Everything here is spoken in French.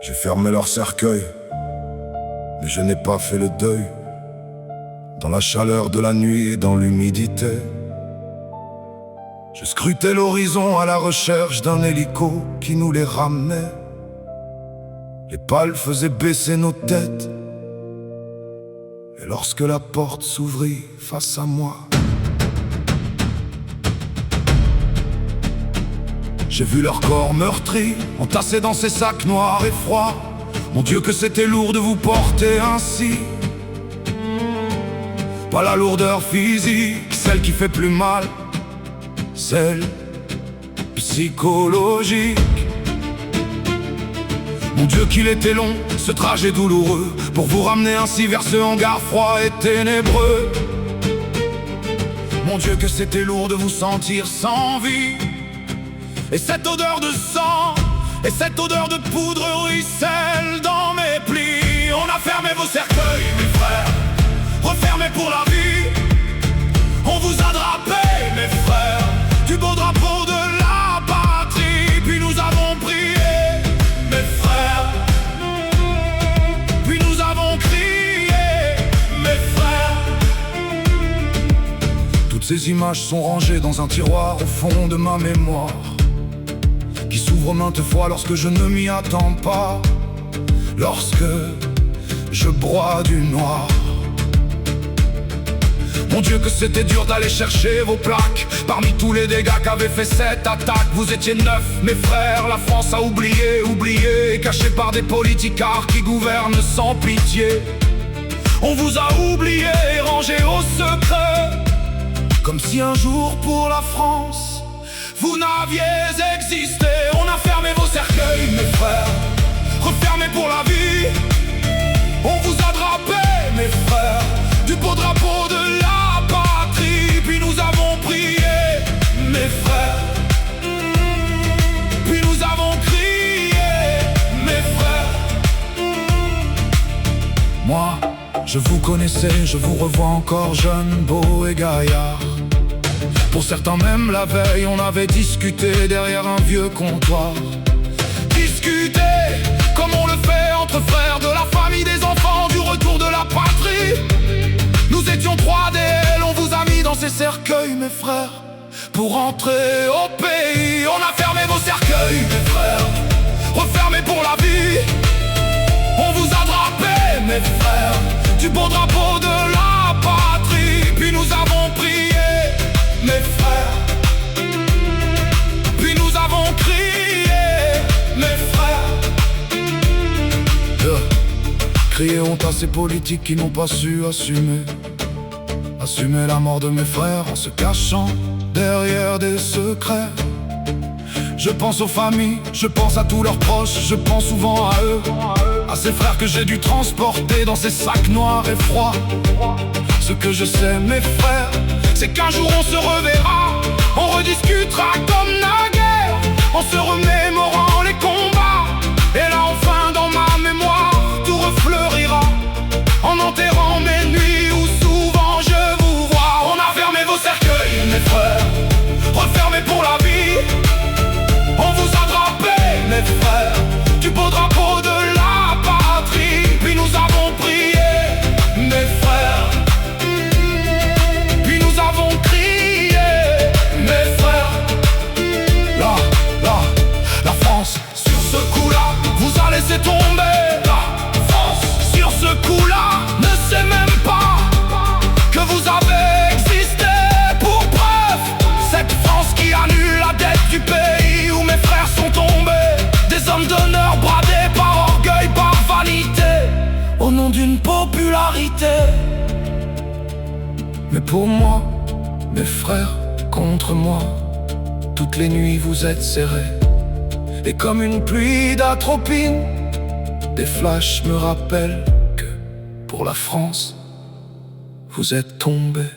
J'ai fermé leur cercueil, mais je n'ai pas fait le deuil. Dans la chaleur de la nuit et dans l'humidité, je scrutais l'horizon à la recherche d'un hélico qui nous les ramenait. Les pales faisaient baisser nos têtes, et lorsque la porte s'ouvrit face à moi, j'ai vu leur corps meurtri, entassés dans ces sacs noirs et froids. Mon Dieu que c'était lourd de vous porter ainsi. Pas la lourdeur physique, celle qui fait plus mal, celle psychologique. Mon Dieu qu'il était long, ce trajet douloureux, pour vous ramener ainsi vers ce hangar froid et ténébreux. Mon Dieu que c'était lourd de vous sentir sans vie. Et cette odeur de sang, et cette odeur de poudre ruisselle dans mes plis. On a fermé vos cercueils, mes frères, refermés pour la vie. On vous a drapés, mes frères, du beau drapeau de la patrie. Puis nous avons prié, mes frères, puis nous avons crié, mes frères. Toutes ces images sont rangées dans un tiroir au fond de ma mémoire, qui s'ouvre maintes fois lorsque je ne m'y attends pas, lorsque je broie du noir. Mon Dieu que c'était dur d'aller chercher vos plaques parmi tous les dégâts qu'avait fait cette attaque. Vous étiez neufs, mes frères, la France a oublié, oublié, caché par des politicards qui gouvernent sans pitié. On vous a oublié, rangé au secret, comme si un jour pour la France vous n'aviez existé. On a fermé vos cercueils, mes frères, refermés pour la vie. On vous a drapés, mes frères, du beau drapeau de la patrie. Puis nous avons prié, mes frères, puis nous avons crié, mes frères. Moi, je vous connaissais, je vous revois encore jeune, beau et gaillard. Pour certains même la veille, on avait discuté derrière un vieux comptoir. Discuter comme on le fait entre frères, de la famille, des enfants, du retour de la patrie. Nous étions 3 DL, on vous a mis dans ces cercueils, mes frères, pour entrer au pays. On a fermé vos cercueils, mes frères, refermés pour la vie. On vous a drapés, mes frères, du beau drapeau de la patrie. Puis nous avons prié, mes frères, puis nous avons crié, mes frères. Crier honte à ces politiques qui n'ont pas su assumer la mort de mes frères en se cachant derrière des secrets. Je pense aux familles, je pense à tous leurs proches, je pense souvent à eux, à ces frères que j'ai dû transporter dans ces sacs noirs et froids. Ce que je sais, mes frères, c'est qu'un jour on se reverra, on rediscutera comme naguère, en se remémorant les combats. Et là enfin dans ma mémoire, tout refleurira, en enterrant mes nuits où souvent je vous vois. On a fermé vos cercueils, mes frères, refermés pour la vie. On vous a drapés, mes frères, du beau drapeau de la patrie. Puis nous avons prié, mes frères, puis nous avons crié, mes frères. La France, sur ce coup-là, vous a laissé tomber. La France, sur ce coup-là, ne sait même pas que vous avez existé. Pour preuve, cette France qui annule la dette du pays où mes frères sont tombés. Des hommes d'honneur bradés par orgueil, par vanité, au nom d'une popularité. Mais pour moi, mes frères contre moi, toutes les nuits vous êtes serrés. Et comme une pluie d'atropine, des flashs me rappellent que pour la France, vous êtes tombés.